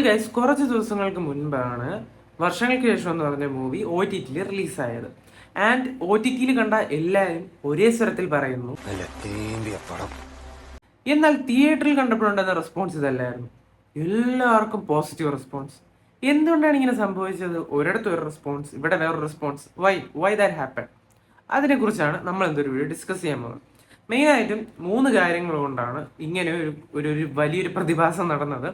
Guys, കുറച്ച് ദിവസങ്ങൾക്ക് മുൻപാണ് വർഷങ്ങൾക്ക് ശേഷം എന്ന് പറഞ്ഞ മൂവി OTT റിലീസായത്. ആൻഡ് OTT കണ്ട എല്ലാവരും ഒരേ സ്വരത്തിൽ പറയുന്നു, എന്നാൽ തിയേറ്ററിൽ കണ്ടപ്പോഴുണ്ടെന്ന റെസ്പോൺസ് ഇതല്ലായിരുന്നു. എല്ലാവർക്കും പോസിറ്റീവ് റെസ്പോൺസ്. എന്തുകൊണ്ടാണ് ഇങ്ങനെ സംഭവിച്ചത്? ഒരിടത്ത് ഒരു റെസ്പോൺസ്, ഇവിടെ വേറൊരു റെസ്പോൺസ്. Y that happen? അതിനെക്കുറിച്ചാണ് നമ്മൾ എന്തൊരു വീഡിയോ ഡിസ്കസ് ചെയ്യാൻ പോകുന്നത്. മെയിനായിട്ടും 3 കാര്യങ്ങൾ കൊണ്ടാണ് ഇങ്ങനെ ഒരു വലിയൊരു പ്രതിഭാസം നടന്നത്.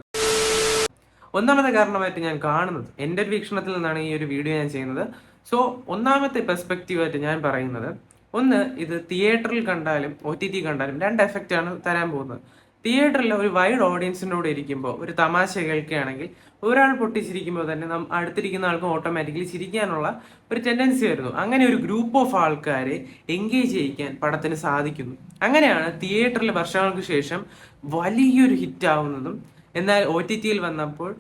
ഒന്നാമത്തെ കാരണമായിട്ട് ഞാൻ കാണുന്നത്, എൻ്റെ ഒരു വീക്ഷണത്തിൽ നിന്നാണ് ഈ ഒരു വീഡിയോ ഞാൻ ചെയ്യുന്നത്. സോ ഒന്നാമത്തെ പെർസ്പെക്റ്റീവായിട്ട് ഞാൻ പറയുന്നത്, ഒന്ന്, ഇത് തിയേറ്ററിൽ കണ്ടാലും OTT കണ്ടാലും 2 എഫക്റ്റ് ആണ് തരാൻ പോകുന്നത്. തിയേറ്ററിൽ ഒരു വൈഡ് ഓഡിയൻസിൻ്റെ കൂടെ ഇരിക്കുമ്പോൾ ഒരു തമാശ കേൾക്കുകയാണെങ്കിൽ ഒരാൾ പൊട്ടിച്ചിരിക്കുമ്പോൾ തന്നെ അടുത്തിരിക്കുന്ന ആൾക്കും ഓട്ടോമാറ്റിക്കലി ചിരിക്കാനുള്ള ഒരു ടെൻഡൻസി വരുന്നു. അങ്ങനെ ഒരു ഗ്രൂപ്പ് ഓഫ് ആൾക്കാരെ എൻഗേജ് ചെയ്യിക്കാൻ പടത്തിന് സാധിക്കുന്നു. അങ്ങനെയാണ് തിയേറ്ററിൽ വർഷങ്ങൾക്ക് ശേഷം വലിയൊരു ഹിറ്റ് ആവുന്നതും എന്നാൽ OTT വന്നപ്പോൾ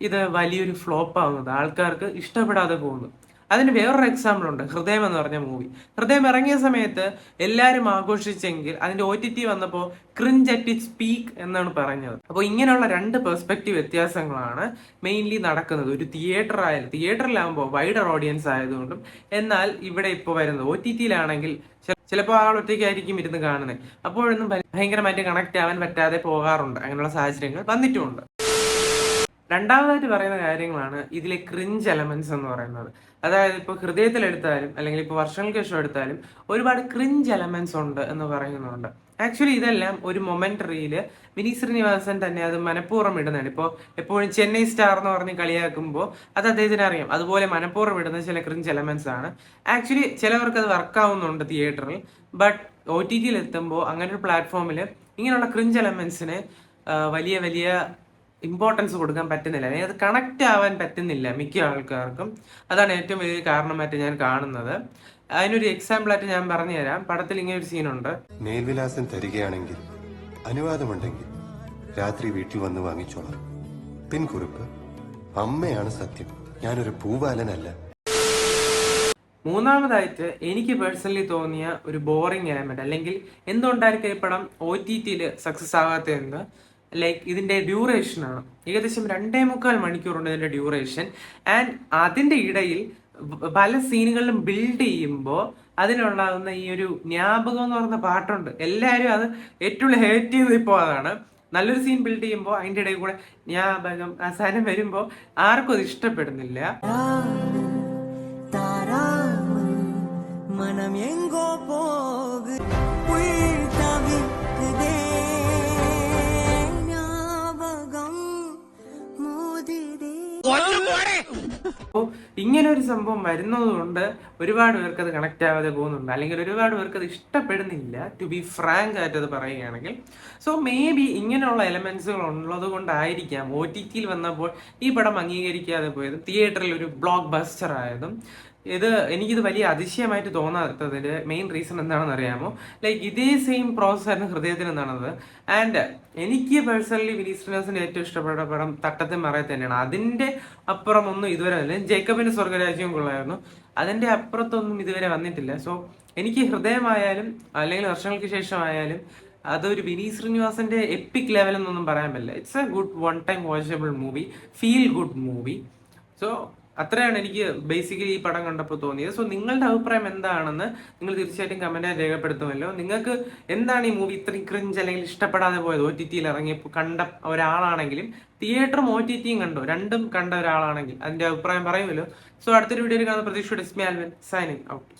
ഇത് വലിയൊരു ഫ്ലോപ്പ് ആവുന്നത്, ആൾക്കാർക്ക് ഇഷ്ടപ്പെടാതെ പോകുന്നു. അതിന് വേറൊരു എക്സാമ്പിൾ ഉണ്ട്, ഹൃദയം എന്ന് പറഞ്ഞ മൂവി. ഹൃദയം ഇറങ്ങിയ സമയത്ത് എല്ലാവരും ആഘോഷിച്ചെങ്കിൽ അതിന്റെ OTT വന്നപ്പോൾ ക്രിഞ്ച് അറ്റ് ഇറ്റ്സ് പീക്ക് എന്നാണ് പറഞ്ഞത്. അപ്പോൾ ഇങ്ങനെയുള്ള 2 പെർസ്പെക്റ്റീവ് വ്യത്യാസങ്ങളാണ് മെയിൻലി നടക്കുന്നത്. ഒരു തിയേറ്ററിലാകുമ്പോൾ വൈഡർ ഓഡിയൻസ് ആയതുകൊണ്ടും, എന്നാൽ ഇവിടെ ഇപ്പോൾ വരുന്നത് OTT ചിലപ്പോൾ ആൾ ഒറ്റയ്ക്കായിരിക്കും ഇരുന്ന് കാണുന്നത്, അപ്പോഴൊന്നും ഭയങ്കരമായിട്ട് കണക്ട് ആവാൻ പറ്റാതെ പോകാറുണ്ട്. അങ്ങനെയുള്ള സാഹചര്യങ്ങൾ വന്നിട്ടുമുണ്ട്. രണ്ടാമതായിട്ട് പറയുന്ന കാര്യങ്ങളാണ് ഇതിലെ ക്രിഞ്ച് എലമെന്റ്സ് എന്ന് പറയുന്നത്. അതായത് ഇപ്പോൾ ഹൃദയത്തിലെടുത്താലും അല്ലെങ്കിൽ ഇപ്പോൾ വർഷങ്ങൾക്ക് ശേഷം എടുത്താലും ഒരുപാട് ക്രിഞ്ച് എലമെന്റ്സ് ഉണ്ട് എന്ന് പറയുന്നുണ്ട്. ആക്ച്വലി ഇതെല്ലാം ഒരു മൊമെന്ററിയില് വിനീത് ശ്രീനിവാസൻ തന്നെ അത് മനഃപൂർവ്വം ഇടുന്നതാണ്. ഇപ്പോൾ എപ്പോഴും ചെന്നൈ സ്റ്റാർ എന്ന് പറഞ്ഞ് കളിയാക്കുമ്പോൾ അത് അദ്ദേഹത്തിന് അറിയാം, അതുപോലെ മനഃപൂർവ്വം ഇടുന്ന ചില ക്രിഞ്ച് എലമെന്റ്സ് ആണ്. ആക്ച്വലി ചിലവർക്ക് അത് വർക്കാവുന്നുണ്ട് തിയേറ്ററിൽ, ബട്ട് OTT എത്തുമ്പോൾ അങ്ങനെ ഒരു പ്ലാറ്റ്ഫോമിൽ ഇങ്ങനെയുള്ള ക്രിഞ്ച് എലമെന്റ്സിന് വലിയ വലിയ ഇമ്പോർട്ടൻസ് കൊടുക്കാൻ പറ്റുന്നില്ല, അല്ലെങ്കിൽ അത് കണക്ട് ആവാൻ പറ്റുന്നില്ല മിക്ക ആൾക്കാർക്കും. അതാണ് ഏറ്റവും വലിയ കാരണമായിട്ട് ഞാൻ കാണുന്നത്. അതിനൊരു എക്സാമ്പിൾ ആയിട്ട് ഞാൻ പറഞ്ഞുതരാം. പടത്തിൽ ഇങ്ങനെ ഒരു സീനുണ്ട്. മേൽവിലാസം തരികയാണെങ്കിൽ അനുവാദമുണ്ടെങ്കിൽ രാത്രി വീട്ടിൽ വന്ന് വാങ്ങിച്ചോളാം. പിൻകുറിപ്പ്, അമ്മയാണ് സത്യം, ഞാനൊരു പൂവാലനല്ല. മൂന്നാമതായിട്ട് എനിക്ക് പേഴ്സണലി തോന്നിയ ഒരു ബോറിംഗ് എലമെന്റ്, അല്ലെങ്കിൽ എന്തുകൊണ്ടായിരിക്കും ഈ പടം OTT സക്സസ് ആവാത്തതെന്ന്, ലൈക്ക് ഇതിന്റെ ഡ്യൂറേഷനാണ്. ഏകദേശം 2.25 മണിക്കൂറുണ്ട് ഇതിന്റെ ഡ്യൂറേഷൻ. ആൻഡ് അതിന്റെ ഇടയിൽ പല സീനുകളിലും ബിൽഡ് ചെയ്യുമ്പോൾ അതിനുണ്ടാകുന്ന ഈ ഒരു ജ്ഞാപകം എന്ന് പറയുന്ന പാട്ടുണ്ട്. എല്ലാവരും അത് ഏറ്റവും ഹേറ്റ് ചെയ്ത് ഇപ്പോൾ അതാണ്. നല്ലൊരു സീൻ ബിൽഡ് ചെയ്യുമ്പോൾ അതിന്റെ ഇടയിൽ കൂടെ ജ്ഞാപകം അവസാനം വരുമ്പോൾ ആർക്കും അത് ഇഷ്ടപ്പെടുന്നില്ല. ഇങ്ങനെ ഒരു സംഭവം വരുന്നത് കൊണ്ട് ഒരുപാട് പേർക്ക് അത് കണക്ട് ആവാതെ പോകുന്നുണ്ട്, അല്ലെങ്കിൽ ഒരുപാട് പേർക്ക് അത് ഇഷ്ടപ്പെടുന്നില്ല, ടു ബി ഫ്രാങ്ക് ആയിട്ട് അത് പറയുകയാണെങ്കിൽ. സോ മേ ബി ഇങ്ങനെയുള്ള എലമെന്റ്സുകൾ ഉള്ളത് കൊണ്ടായിരിക്കാം OTT വന്നപ്പോൾ ഈ പടം അംഗീകരിക്കാതെ പോയതും തിയേറ്ററിൽ ഒരു ബ്ലോക്ക് ബസ്റ്റർ ആയതും. എനിക്കിത് വലിയ അതിശയമായിട്ട് തോന്നാത്തതിന്റെ മെയിൻ റീസൺ എന്താണെന്ന് അറിയാമോ? ലൈക്ക് ഇതേ സെയിം പ്രോസസ് ആയിരുന്നു ഹൃദയത്തിന് നടന്നത്. ആൻഡ് എനിക്ക് പേഴ്സണലി വിനീത് ശ്രീനിവാസന്റെ ഏറ്റവും ഇഷ്ടപ്പെട്ട പടം തട്ടത്തെ മറയത്ത് തന്നെയാണ്. അതിന്റെ അപ്പുറം ഒന്നും ഇതുവരെ വന്നില്ല. ജേക്കബിന്റെ സ്വർഗരാജ്യവും കൊള്ളായിരുന്നു, അതിന്റെ അപ്പുറത്തൊന്നും ഇതുവരെ വന്നിട്ടില്ല. സോ എനിക്ക് ഹൃദയമായാലും അല്ലെങ്കിൽ വർഷങ്ങൾക്ക് ശേഷമായാലും അതൊരു വിനീത് ശ്രീനിവാസന്റെ എപ്പിക് ലെവൽ എന്നൊന്നും പറയാൻ പറ്റില്ല. It's A good one time watchable movie, feel good movie. So അത്രയാണ് എനിക്ക് ബേസിക്കലി ഈ പടം കണ്ടപ്പോൾ തോന്നിയത്. സോ നിങ്ങളുടെ അഭിപ്രായം എന്താണെന്ന് നിങ്ങൾ തീർച്ചയായിട്ടും കമന്റായി രേഖപ്പെടുത്തുമല്ലോ. നിങ്ങൾക്ക് എന്താണ് ഈ മൂവി ഇത്രയും ക്രിഞ്ച് അല്ലെങ്കിൽ ഇഷ്ടപ്പെടാതെ പോയത്? OTT ഇറങ്ങിയപ്പോൾ കണ്ട ഒരാളാണെങ്കിലും തിയേറ്ററും OTT കണ്ടോ, രണ്ടും കണ്ട ഒരാളാണെങ്കിൽ അതിന്റെ അഭിപ്രായം പറയുമല്ലോ. സോ അടുത്തൊരു വീഡിയോയിൽ കാണുന്ന പ്രതീക്ഷയുടെ ആൽവിൻ സൈനിങ് ഔട്ട്.